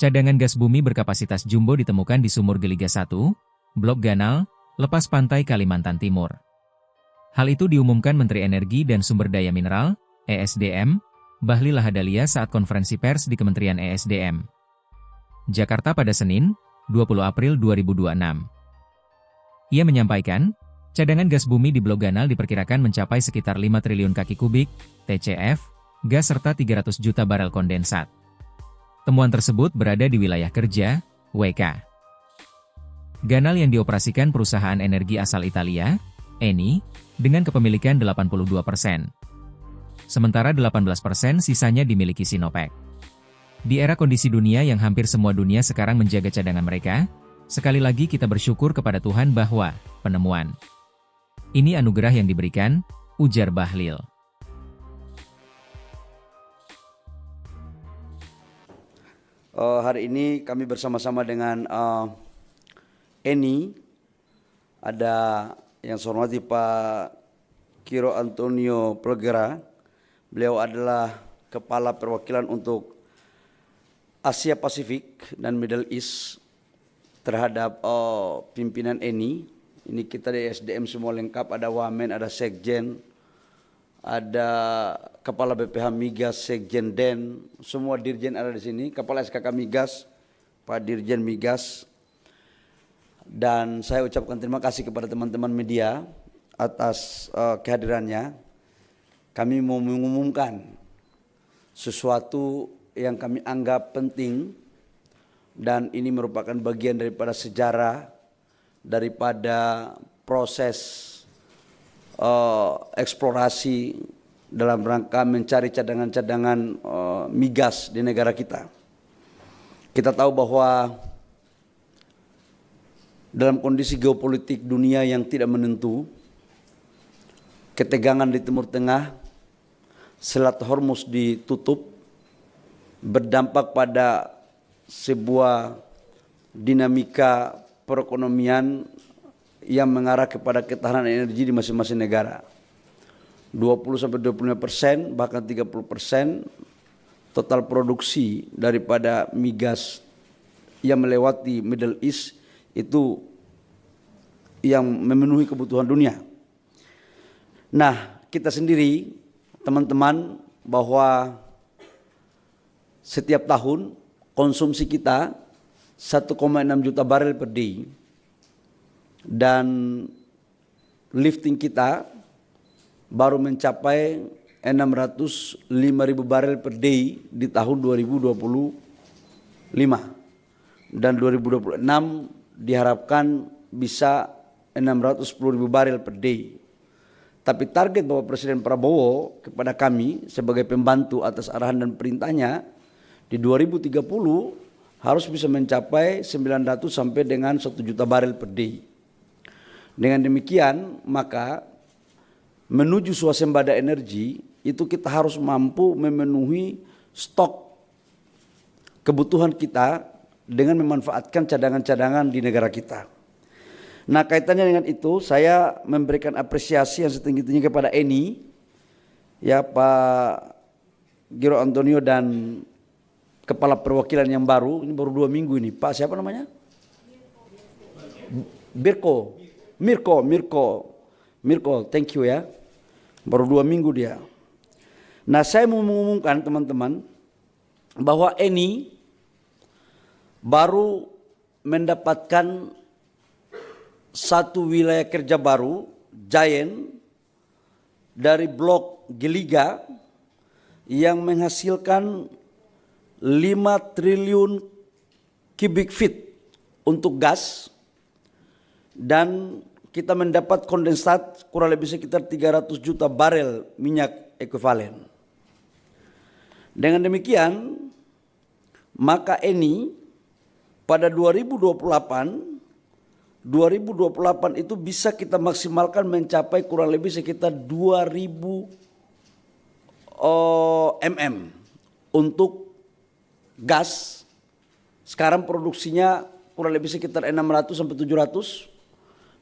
Cadangan gas bumi berkapasitas jumbo ditemukan di Sumur Geliga 1, Blok Ganal, Lepas Pantai Kalimantan Timur. Hal itu diumumkan Menteri Energi dan Sumber Daya Mineral, ESDM, Bahlil Lahadalia saat konferensi pers di Kementerian ESDM. Jakarta pada Senin, 20 April 2026. Ia menyampaikan, cadangan gas bumi di Blok Ganal diperkirakan mencapai sekitar 5 triliun kaki kubik, TCF, gas serta 300 juta barel kondensat. Temuan tersebut berada di wilayah kerja, WK. Ganal yang dioperasikan perusahaan energi asal Italia, Eni, dengan kepemilikan 82%. Sementara 18% sisanya dimiliki Sinopec. Di era kondisi dunia yang hampir semua dunia sekarang menjaga cadangan mereka, sekali lagi kita bersyukur kepada Tuhan bahwa penemuan ini anugerah yang diberikan, ujar Bahlil. Hari ini kami bersama-sama dengan Eni, ada yang saya hormati Pak Kiro Antonio Pelgera. Beliau adalah Kepala Perwakilan untuk Asia Pasifik dan Middle East terhadap pimpinan Eni. Ini kita di SDM semua lengkap, ada Wamen, ada Sekjen, ada Kepala BPH Migas, Sekjen Den, semua Dirjen ada di sini, Kepala SKK Migas, Pak Dirjen Migas. Dan saya ucapkan terima kasih kepada teman-teman media atas kehadirannya. Kami mau mengumumkan sesuatu yang kami anggap penting dan ini merupakan bagian daripada sejarah, daripada proses eksplorasi dalam rangka mencari cadangan-cadangan migas di negara kita. Kita tahu bahwa dalam kondisi geopolitik dunia yang tidak menentu, ketegangan di Timur Tengah, Selat Hormuz ditutup, berdampak pada sebuah dinamika perekonomian yang mengarah kepada ketahanan energi di masing-masing negara. 20-25%, bahkan 30% total produksi daripada migas yang melewati Middle East itu yang memenuhi kebutuhan dunia. Nah, kita sendiri, teman-teman, bahwa setiap tahun konsumsi kita 1,6 juta barel per day. Dan lifting kita baru mencapai 605.000 barel per day di tahun 2025. Dan 2026 diharapkan bisa 610.000 barel per day. Tapi target Bapak Presiden Prabowo kepada kami sebagai pembantu atas arahan dan perintahnya di 2030 harus bisa mencapai 900 sampai dengan 1 juta barel per day. Dengan demikian, maka menuju swasembada energi itu kita harus mampu memenuhi stok kebutuhan kita dengan memanfaatkan cadangan-cadangan di negara kita. Nah, kaitannya dengan itu, saya memberikan apresiasi yang setinggi-tingginya kepada Eni, ya Pak Giro Antonio dan Kepala Perwakilan yang baru, ini baru 2 minggu ini, Pak siapa namanya? Mirko, thank you ya. Baru 2 minggu dia. Nah, saya mau mengumumkan teman-teman bahwa Eni baru mendapatkan satu wilayah kerja baru, Giant, dari Blok Geliga yang menghasilkan 5 triliun cubic feet untuk gas dan kita mendapat kondensat kurang lebih sekitar 300 juta barel minyak ekuivalen. Dengan demikian, maka Eni pada 2028 itu bisa kita maksimalkan mencapai kurang lebih sekitar 2000 mm untuk gas. Sekarang produksinya kurang lebih sekitar 600 sampai 700.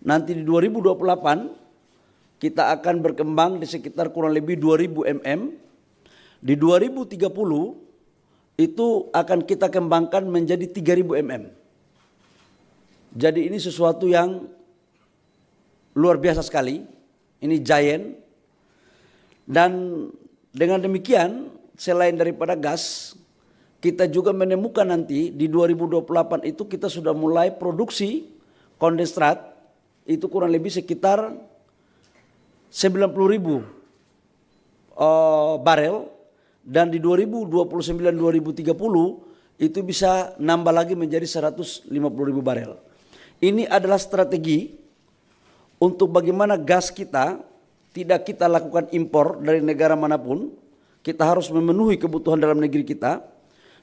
Nanti di 2028 kita akan berkembang di sekitar kurang lebih 2000 mm. Di 2030 itu akan kita kembangkan menjadi 3.000 mm. Jadi ini sesuatu yang luar biasa sekali. Ini giant. Dan dengan demikian selain daripada gas, kita juga menemukan nanti di 2028 itu kita sudah mulai produksi kondensat itu kurang lebih sekitar 90.000 barel, dan di 2029-2030 itu bisa nambah lagi menjadi 150.000 barel. Ini adalah strategi untuk bagaimana gas kita tidak kita lakukan impor dari negara manapun. Kita harus memenuhi kebutuhan dalam negeri kita,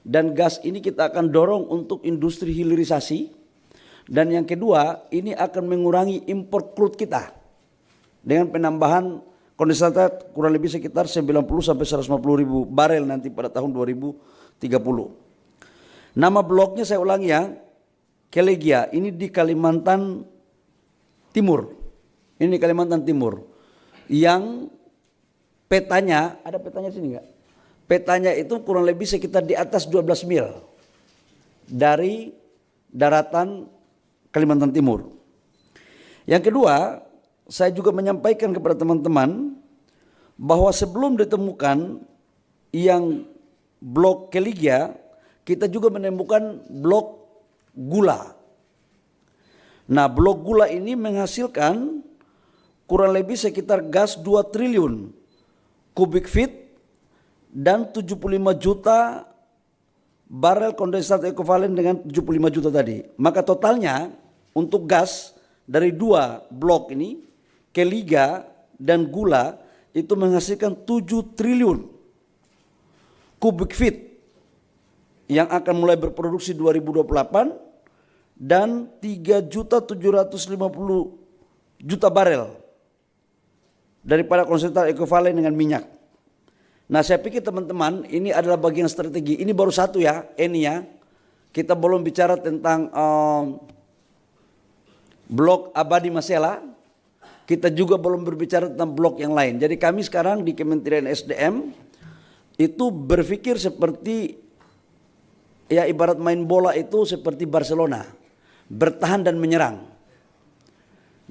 dan gas ini kita akan dorong untuk industri hilirisasi. Dan yang kedua, ini akan mengurangi impor crude kita dengan penambahan kondensat kurang lebih sekitar 90-150.000 barel nanti pada tahun 2030. Nama bloknya saya ulangi ya, Kelegia, ini di Kalimantan Timur. Ini di Kalimantan Timur. Yang petanya, ada petanya sini enggak? Petanya itu kurang lebih sekitar di atas 12 mil dari daratan Kalimantan Timur. Yang kedua, saya juga menyampaikan kepada teman-teman bahwa sebelum ditemukan yang blok Kelegia, kita juga menemukan blok gula. Nah, blok gula ini menghasilkan kurang lebih sekitar gas 2 triliun kubik feet dan 75 juta barel kondensat ekivalen dengan 75 juta tadi. Maka totalnya untuk gas dari dua blok ini, Kelegia dan gula, itu menghasilkan 7 triliun kubik feet yang akan mulai berproduksi 2028 dan 3.750.000 barel daripada konsentrat ekivalen dengan minyak. Nah, saya pikir teman-teman ini adalah bagian strategi. Ini baru satu ya, ini ya. Kita belum bicara tentang blok Abadi Masela. Kita juga belum berbicara tentang blok yang lain. Jadi kami sekarang di Kementerian SDM itu berpikir seperti, ya ibarat main bola itu seperti Barcelona, bertahan dan menyerang.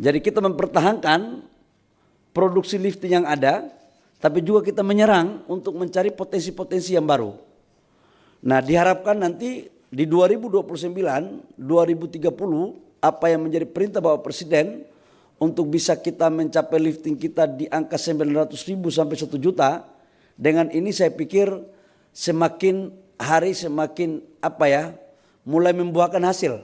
Jadi kita mempertahankan produksi lifting yang ada, tapi juga kita menyerang untuk mencari potensi-potensi yang baru. Nah, diharapkan nanti di 2029, 2030 apa yang menjadi perintah Bapak Presiden untuk bisa kita mencapai lifting kita di angka 900.000 sampai 1 juta. Dengan ini saya pikir semakin hari semakin mulai membuahkan hasil.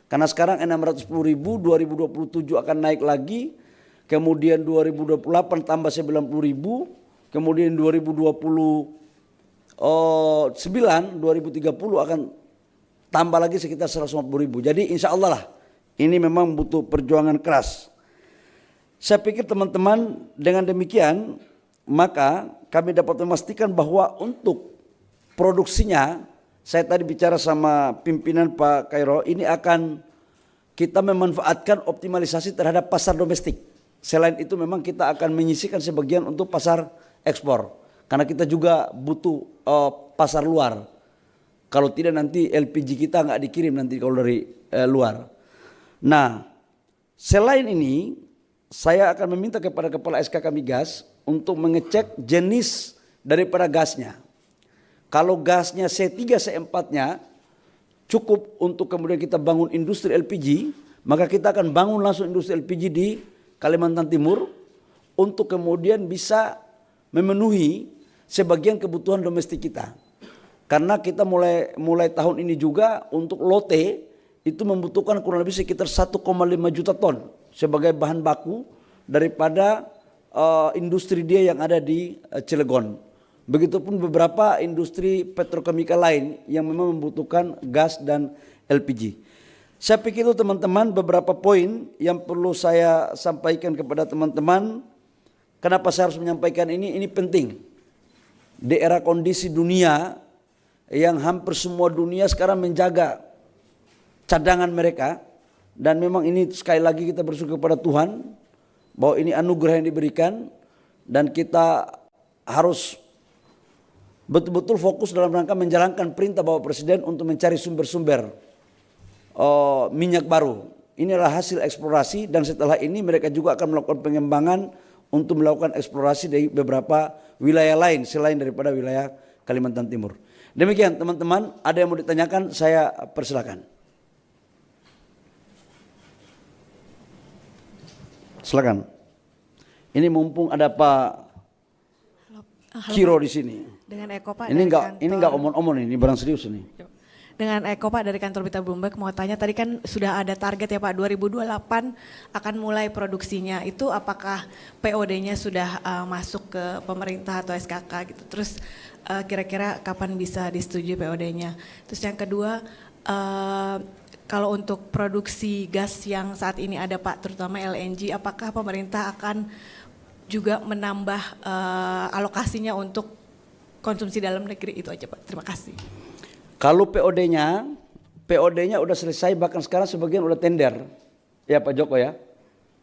Karena sekarang 610.000, 2027 akan naik lagi, kemudian 2028 tambah 90.000, kemudian 2029, 2030 akan tambah lagi sekitar 150.000. Jadi insya Allah lah, ini memang butuh perjuangan keras. Saya pikir teman-teman dengan demikian, maka kami dapat memastikan bahwa untuk produksinya, saya tadi bicara sama pimpinan Pak Kairo, ini akan kita memanfaatkan optimalisasi terhadap pasar domestik. Selain itu memang kita akan menyisihkan sebagian untuk pasar ekspor. Karena kita juga butuh pasar luar. Kalau tidak nanti LPG kita nggak dikirim nanti kalau dari luar. Nah, selain ini saya akan meminta kepada Kepala SKK Migas untuk mengecek jenis daripada gasnya. Kalau gasnya C3, C4-nya cukup untuk kemudian kita bangun industri LPG, maka kita akan bangun langsung industri LPG di Kalimantan Timur untuk kemudian bisa memenuhi sebagian kebutuhan domestik kita. Karena kita mulai tahun ini juga untuk lote itu membutuhkan kurang lebih sekitar 1,5 juta ton sebagai bahan baku daripada industri dia yang ada di Cilegon. Begitupun beberapa industri petrokimia lain yang memang membutuhkan gas dan LPG. Saya pikir itu teman-teman beberapa poin yang perlu saya sampaikan kepada teman-teman. Kenapa saya harus menyampaikan ini? Ini penting. Di era kondisi dunia yang hampir semua dunia sekarang menjaga cadangan mereka. Dan memang ini sekali lagi kita bersyukur kepada Tuhan bahwa ini anugerah yang diberikan. Dan kita harus betul-betul fokus dalam rangka menjalankan perintah Bapak Presiden untuk mencari sumber-sumber minyak baru. Inilah hasil eksplorasi dan setelah ini mereka juga akan melakukan pengembangan untuk melakukan eksplorasi dari beberapa wilayah lain selain daripada wilayah Kalimantan Timur. Demikian teman-teman, ada yang mau ditanyakan saya persilakan. Silakan. Ini mumpung ada Pak Kiro di sini. Dengan Eko Pak. Ini enggak omong-omong ini barang serius ini. Dengan Eko Pak dari kantor Berita Bloomberg mau tanya, tadi kan sudah ada target ya Pak 2028 akan mulai produksinya. Itu apakah POD-nya sudah masuk ke pemerintah atau SKK gitu. Terus kira-kira kapan bisa disetujui POD-nya. Terus yang kedua, kalau untuk produksi gas yang saat ini ada Pak, terutama LNG, apakah pemerintah akan juga menambah alokasinya untuk konsumsi dalam negeri? Itu aja Pak, terima kasih. Kalau POD-nya udah selesai, bahkan sekarang sebagian udah tender. Ya Pak Joko ya.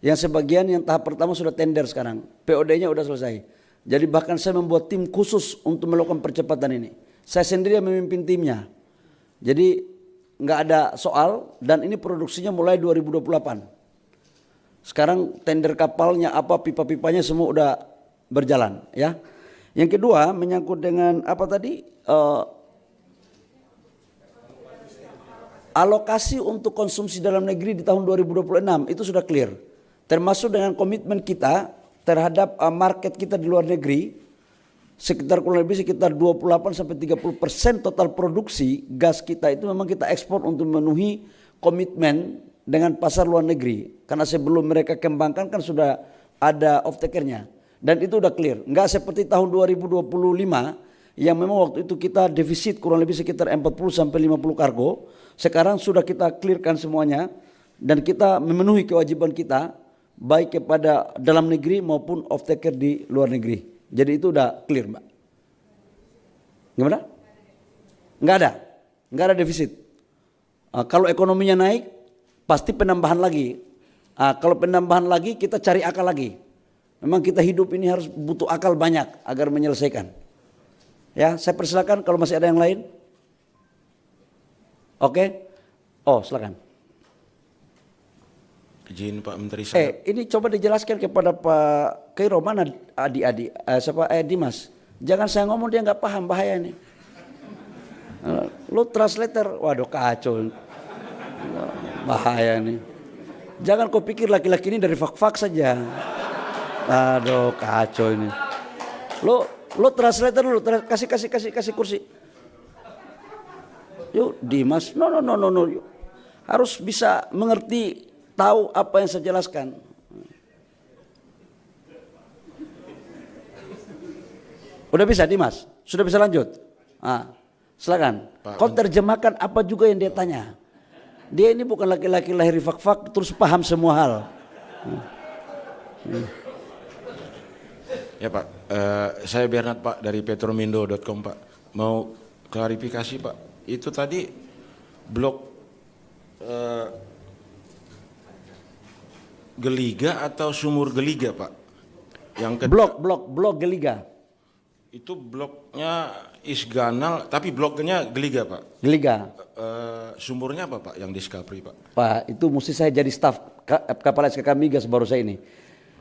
Yang sebagian yang tahap pertama sudah tender sekarang. POD-nya udah selesai. Jadi bahkan saya membuat tim khusus untuk melakukan percepatan ini. Saya sendiri yang memimpin timnya. Jadi nggak ada soal dan ini produksinya mulai 2028. Sekarang tender kapalnya apa, pipa-pipanya semua udah berjalan ya. Yang kedua menyangkut dengan apa tadi? Alokasi untuk konsumsi dalam negeri di tahun 2026 itu sudah clear. Termasuk dengan komitmen kita terhadap market kita di luar negeri, kurang lebih sekitar 28-30% total produksi gas kita itu memang kita ekspor untuk memenuhi komitmen dengan pasar luar negeri. Karena sebelum mereka kembangkan kan sudah ada off takernya. Dan itu udah clear. Enggak seperti tahun 2025 yang memang waktu itu kita defisit kurang lebih sekitar 40-50 kargo. Sekarang sudah kita clearkan semuanya dan kita memenuhi kewajiban kita baik kepada dalam negeri maupun off taker di luar negeri. Jadi itu udah clear Mbak. Gimana? Enggak ada defisit. Kalau ekonominya naik pasti penambahan lagi. Kalau penambahan lagi kita cari akal lagi. Memang kita hidup ini harus butuh akal banyak agar menyelesaikan. Ya, saya persilakan kalau masih ada yang lain. Oke. Oh, silakan. Izin Pak Menteri saya. Ini coba dijelaskan kepada Pak Khairo, mana adik-adik, Dimas. Jangan saya ngomong dia nggak paham, bahaya nih. Lu translator, waduh kacau. Bahaya nih. Jangan kau pikir laki-laki ini dari fak-fak saja. Aduh kacau ini. Lu translator dulu, kasih kursi. Yuk Dimas, no. Yuk. Harus bisa mengerti, tahu apa yang saya jelaskan. Udah bisa Dimas? Sudah bisa lanjut? Silakan. Kau terjemahkan apa juga yang dia tanya. Dia ini bukan laki-laki lahir fak-fak terus paham semua hal. Ya Pak, saya Bernard Pak dari petromindo.com Pak. Mau klarifikasi Pak. Itu tadi blok Geliga atau sumur Geliga Pak? Yang Blok Geliga. Itu bloknya Isganal, tapi bloknya Geliga Pak. Geliga. Sumurnya apa Pak yang Discovery Pak? Pak, itu mesti saya jadi staf kapal SKK Migas baru saya ini.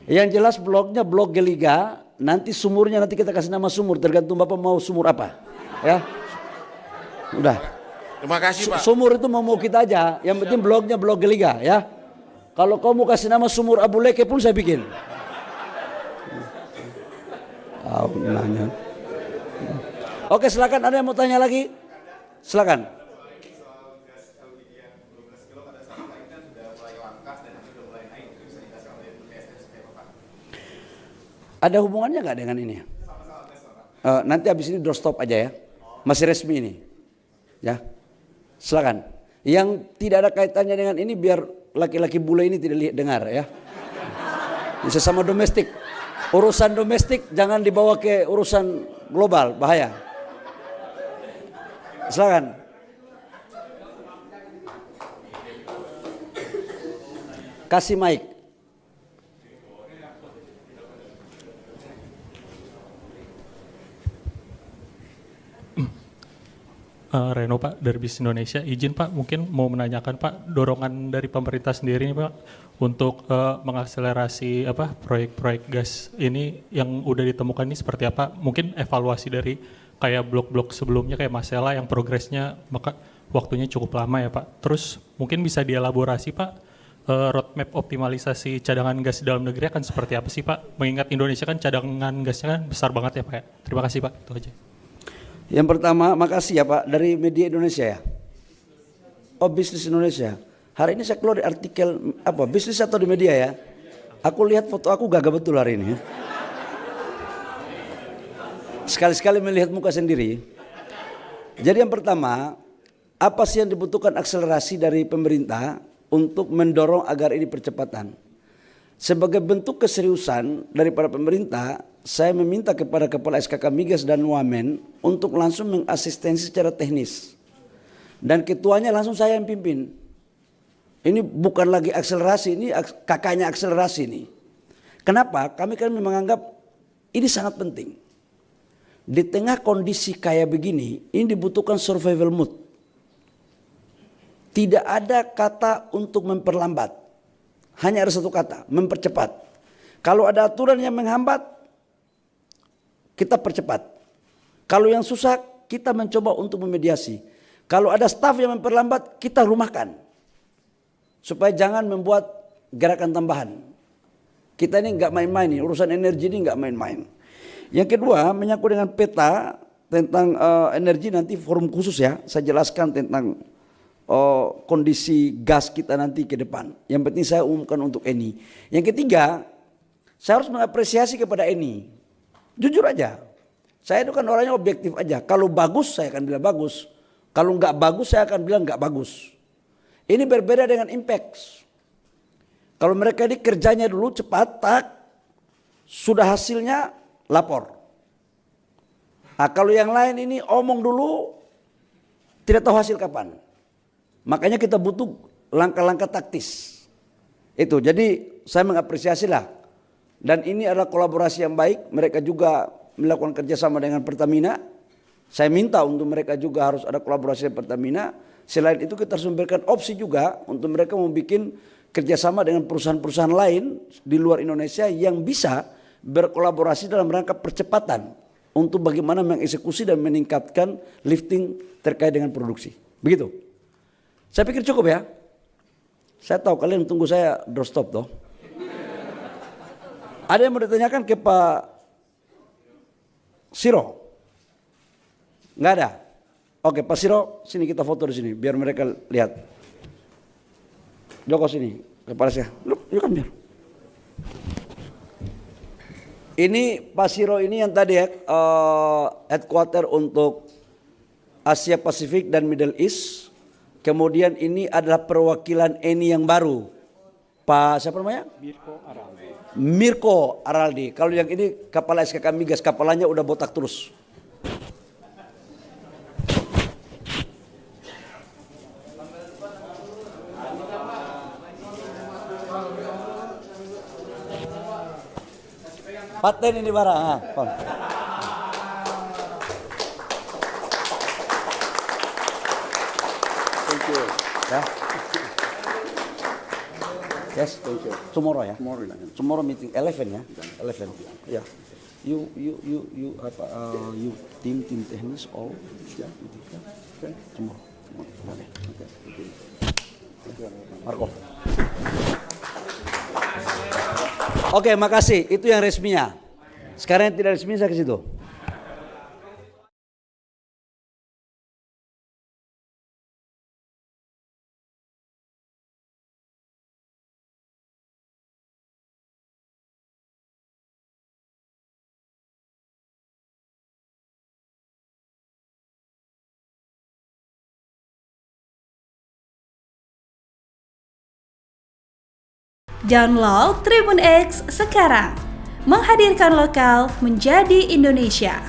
Yang jelas bloknya blok Geliga, nanti sumurnya nanti kita kasih nama sumur, tergantung Bapak mau sumur apa. Ya. Udah. Terima kasih Pak. Sumur itu mau kita aja, yang penting bloknya blok Geliga ya. Kalau kau mau kasih nama sumur Abu Leke pun saya bikin. Nanya. Oke, silakan, ada yang mau tanya lagi? Silakan. Ada hubungannya nggak dengan ini? Nanti habis ini doorstop aja ya. Masih resmi ini. Ya. Silakan. Yang tidak ada kaitannya dengan ini biar laki-laki bule ini tidak dengar ya. Ini sesama domestik. Urusan domestik jangan dibawa ke urusan global, bahaya. Silakan. Kasih mic. Reno Pak dari Bisnis Indonesia. Izin Pak, mungkin mau menanyakan Pak, dorongan dari pemerintah sendiri nih Pak untuk mengakselerasi proyek-proyek gas ini yang udah ditemukan ini seperti apa? Mungkin evaluasi dari kayak blok-blok sebelumnya kayak Masela yang progresnya maka waktunya cukup lama ya Pak. Terus mungkin bisa dielaborasi Pak, roadmap optimalisasi cadangan gas di dalam negeri akan seperti apa sih Pak? Mengingat Indonesia kan cadangan gasnya kan besar banget ya Pak ya. Terima kasih Pak, itu aja. Yang pertama, makasih ya Pak, dari media Indonesia ya. Oh, Bisnis Indonesia. Hari ini saya keluar di artikel apa, bisnis atau di media ya. Aku lihat foto aku gagah betul hari ini. Sekali-sekali melihat muka sendiri. Jadi yang pertama, apa sih yang dibutuhkan akselerasi dari pemerintah untuk mendorong agar ini percepatan? Sebagai bentuk keseriusan daripada pemerintah, saya meminta kepada Kepala SKK Migas dan Wamen untuk langsung mengasistensi secara teknis. Dan ketuanya langsung saya yang pimpin. Ini bukan lagi akselerasi, ini kakaknya akselerasi ini. Kenapa? Kami kan menganggap ini sangat penting. Di tengah kondisi kayak begini, ini dibutuhkan survival mode. Tidak ada kata untuk memperlambat. Hanya ada satu kata, mempercepat. Kalau ada aturan yang menghambat, kita percepat. Kalau yang susah, kita mencoba untuk memediasi. Kalau ada staf yang memperlambat, kita rumahkan. Supaya jangan membuat gerakan tambahan. Kita ini nggak main-main, urusan energi ini nggak main-main. Yang kedua, menyangkut dengan peta tentang energi, nanti forum khusus ya, saya jelaskan tentang kondisi gas kita nanti ke depan. Yang penting saya umumkan untuk Eni. Yang ketiga, saya harus mengapresiasi kepada Eni. Jujur aja, saya itu kan orangnya objektif aja. Kalau bagus saya akan bilang bagus. Kalau nggak bagus saya akan bilang nggak bagus. Ini berbeda dengan Impex. Kalau mereka ini kerjanya dulu cepat, tak, sudah hasilnya lapor. Nah, kalau yang lain ini omong dulu, tidak tahu hasil kapan. Makanya kita butuh langkah-langkah taktis. Itu, jadi saya mengapresiasi lah. Dan ini adalah kolaborasi yang baik. Mereka juga melakukan kerjasama dengan Pertamina. Saya minta untuk mereka juga harus ada kolaborasi dengan Pertamina. Selain itu kita harus memberikan opsi juga untuk mereka membuat kerjasama dengan perusahaan-perusahaan lain di luar Indonesia yang bisa berkolaborasi dalam rangka percepatan untuk bagaimana mengeksekusi dan meningkatkan lifting terkait dengan produksi. Begitu. Saya pikir cukup ya. Saya tahu kalian tunggu saya doorstop toh. Ada yang mau ditanyakan ke Pak Siro? Nggak ada? Oke Pak Siro, sini kita foto di sini biar mereka lihat. Joko sini, kepala saya. Yuk kan biar. Ini Pak Siro ini yang tadi headquarter untuk Asia Pasifik dan Middle East. Kemudian ini adalah perwakilan Eni yang baru. Pak siapa namanya? Mirko Araldi. Kalau yang ini kepala SKK Migas, kepalanya udah botak terus. Paten ini barang. Thank you. Ya. Yes, thank you. Tomorrow ya. Tomorrow meeting 11 ya. 11. Ya. You tim teknis all. Ya. Okay. Tomorrow. Okay. Marco. Oke, makasih. Itu yang resminya. Sekarang yang tidak resmi saya ke situ. Download Tribun X sekarang, menghadirkan lokal menjadi Indonesia.